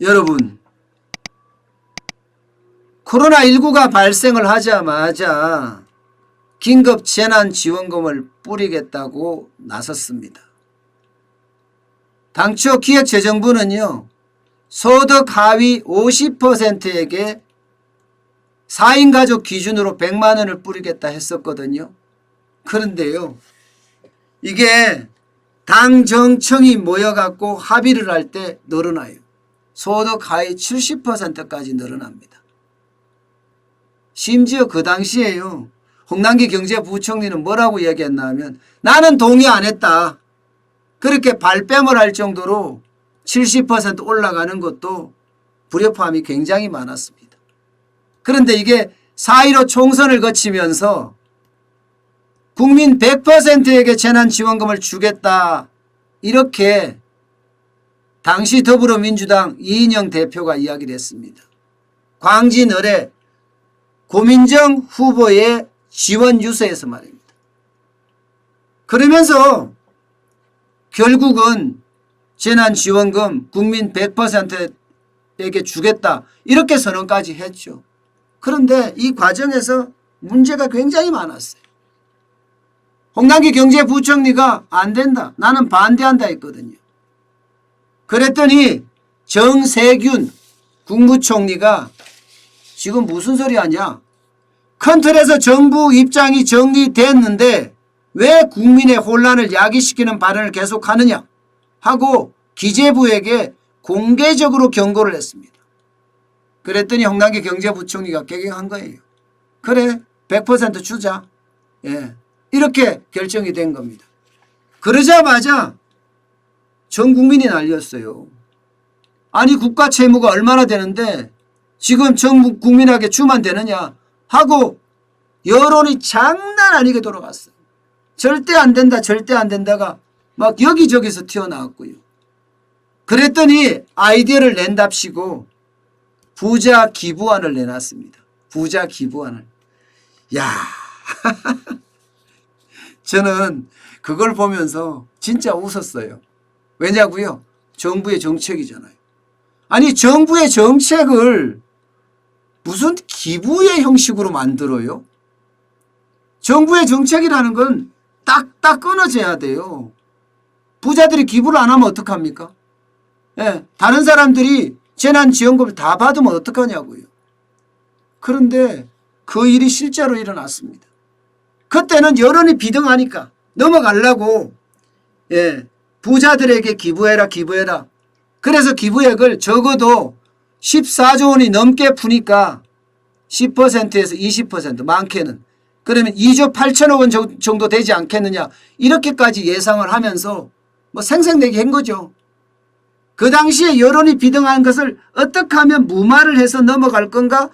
여러분, 코로나19가 발생을 하자마자 긴급 재난지원금을 뿌리겠다고 나섰습니다. 당초 기획재정부는요, 소득 하위 50%에게 4인 가족 기준으로 100만 원을 뿌리겠다 했었거든요. 그런데요, 이게 당정청이 모여갖고 합의를 할 때 늘어나요. 소득 하위 70%까지 늘어납니다. 심지어 그 당시에요, 홍남기 경제부총리는 뭐라고 얘기했나 하면 나는 동의 안 했다. 그렇게 발뺌을 할 정도로 70% 올라가는 것도 불협화음이 굉장히 많았습니다. 그런데 이게 4.15 총선을 거치면서 국민 100%에게 재난지원금을 주겠다, 이렇게 당시 더불어민주당 이인영 대표가 이야기를 했습니다. 광진을의 고민정 후보의 지원 유세에서 말입니다. 그러면서 결국은 재난지원금 국민 100%에게 주겠다, 이렇게 선언까지 했죠. 그런데 이 과정에서 문제가 굉장히 많았어요. 홍남기 경제부총리가 안 된다, 나는 반대한다 했거든요. 그랬더니 정세균 국무총리가 지금 무슨 소리 하냐, 큰 틀에서 정부 입장이 정리됐는데 왜 국민의 혼란을 야기시키는 발언을 계속하느냐 하고 기재부에게 공개적으로 경고를 했습니다. 그랬더니 홍남기 경제부총리가 개경한 거예요. 그래, 100% 주자. 예, 이렇게 결정이 된 겁니다. 그러자마자 전 국민이 난리였어요. 아니, 국가 채무가 얼마나 되는데 지금 전 국민에게 주면 되느냐 하고 여론이 장난 아니게 돌아갔어요. 절대 안 된다, 절대 안 된다가 막 여기저기서 튀어나왔고요. 그랬더니 아이디어를 낸답시고 부자 기부안을 내놨습니다. 부자 기부안을. 야, 저는 그걸 보면서 진짜 웃었어요. 왜냐고요? 정부의 정책이잖아요. 아니, 정부의 정책을 무슨 기부의 형식으로 만들어요? 정부의 정책이라는 건 딱딱 끊어져야 돼요. 부자들이 기부를 안 하면 어떡합니까? 예, 다른 사람들이 재난지원금을 다 받으면 어떡하냐고요. 그런데 그 일이 실제로 일어났습니다. 그때는 여론이 비등하니까 넘어가려고, 예, 부자들에게 기부해라, 기부해라. 그래서 기부액을 적어도 14조 원이 넘게 푸니까 10%에서 20%, 많게는 그러면 2조 8천억 원 정도 되지 않겠느냐, 이렇게까지 예상을 하면서 뭐 생색내기 한 거죠. 그 당시에 여론이 비등한 것을 어떻게 하면 무마를 해서 넘어갈 건가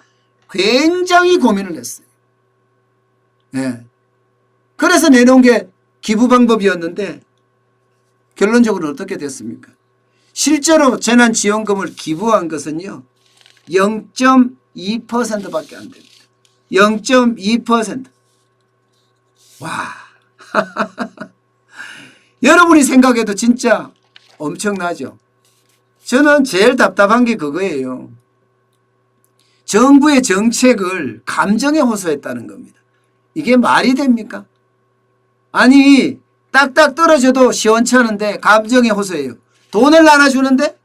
굉장히 고민을 했어요. 예. 그래서 내놓은 게 기부 방법이었는데 결론적으로 어떻게 됐습니까? 실제로 재난지원금을 기부한 것은요, 0.2%밖에 안 됩니다. 0.2%. 와. 여러분이 생각해도 진짜 엄청나죠. 저는 제일 답답한 게 그거예요. 정부의 정책을 감정에 호소했다는 겁니다. 이게 말이 됩니까? 아니, 딱딱 떨어져도 시원찮은데 감정에 호소해요. 돈을 나눠주는데?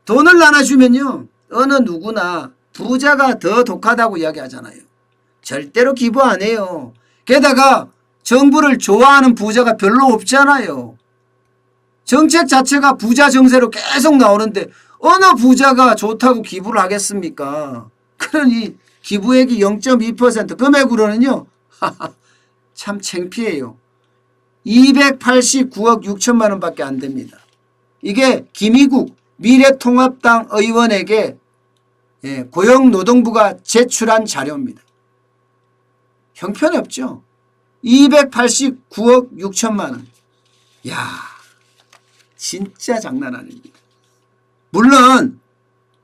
돈을 나눠주면요, 어느 누구나 부자가 더 독하다고 이야기하잖아요. 절대로 기부 안 해요. 게다가 정부를 좋아하는 부자가 별로 없잖아요. 정책 자체가 부자 정세로 계속 나오는데 어느 부자가 좋다고 기부를 하겠습니까? 그러니 기부액이 0.2%, 금액으로는요, 참 창피해요. 289억 6천만 원밖에 안 됩니다. 이게 김희국 미래통합당 의원에게, 예, 고용노동부가 제출한 자료입니다. 형편없죠. 289억 6천만 원. 야, 진짜 장난 아닙니다. 물론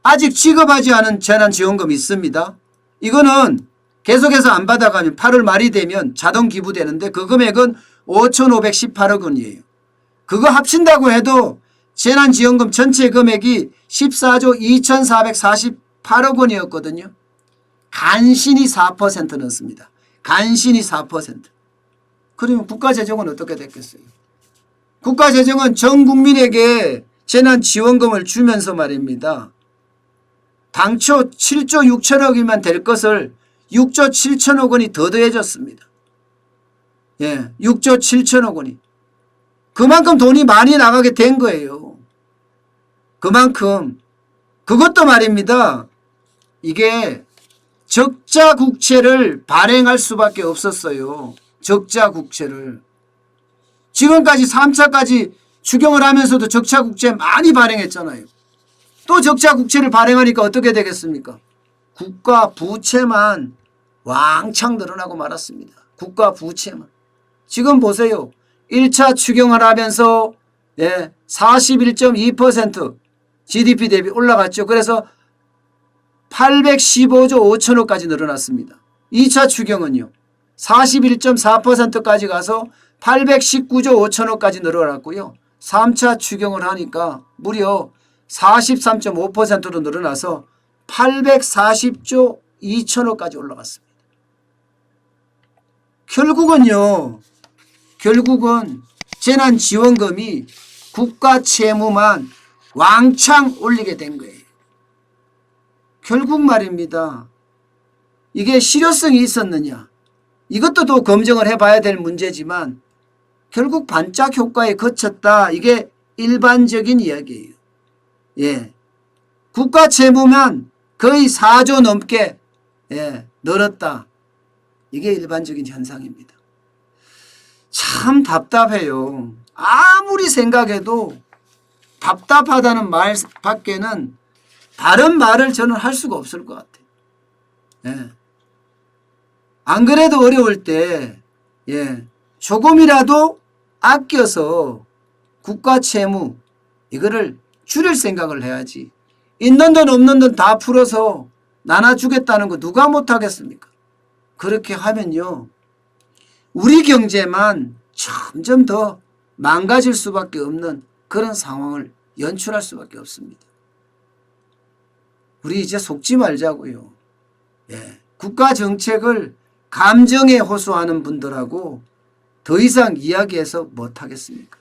아직 지급하지 않은 재난지원금 있습니다. 이거는 계속해서 안 받아가면 8월 말이 되면 자동 기부되는데 그 금액은 5,518억 원이에요. 그거 합친다고 해도 재난지원금 전체 금액이 14조 2448억 원이었거든요. 간신히 4% 넣습니다. 간신히 4%. 그러면 국가재정은 어떻게 됐겠어요? 국가재정은 전 국민에게 재난지원금을 주면서 말입니다. 당초 7조 6천억이면 될 것을 6조 7천억 원이 더 더해졌습니다. 예, 6조 7천억 원이. 그만큼 돈이 많이 나가게 된 거예요. 그만큼. 그것도 말입니다. 이게 적자 국채를 발행할 수밖에 없었어요. 적자 국채를. 지금까지 3차까지 추경을 하면서도 적자 국채 많이 발행했잖아요. 또 적자 국채를 발행하니까 어떻게 되겠습니까? 국가 부채만 왕창 늘어나고 말았습니다. 국가 부채만. 지금 보세요. 1차 추경을 하면서 41.2% GDP 대비 올라갔죠. 그래서 815조 5천억까지 늘어났습니다. 2차 추경은요. 41.4%까지 가서 819조 5천억까지 늘어났고요. 3차 추경을 하니까 무려 43.5%로 늘어나서 840조 2천억까지 올라갔습니다. 결국은 재난지원금이 국가 채무만 왕창 올리게 된 거예요. 결국 말입니다. 이게 실효성이 있었느냐. 이것도 또 검증을 해봐야 될 문제지만 결국 반짝 효과에 그쳤다. 이게 일반적인 이야기예요. 예. 국가 채무만 거의 4조 넘게 늘었다. 이게 일반적인 현상입니다. 참 답답해요. 아무리 생각해도 답답하다는 말 밖에는 다른 말을 저는 할 수가 없을 것 같아요. 예. 안 그래도 어려울 때 조금이라도 아껴서 국가 채무 이거를 줄일 생각을 해야지. 있는 돈 없는 돈 다 풀어서 나눠주겠다는 거 누가 못하겠습니까? 그렇게 하면요. 우리 경제만 점점 더 망가질 수밖에 없는 그런 상황을 연출할 수밖에 없습니다. 우리 이제 속지 말자고요. 국가 정책을 감정에 호소하는 분들하고 더 이상 이야기해서 못하겠습니까?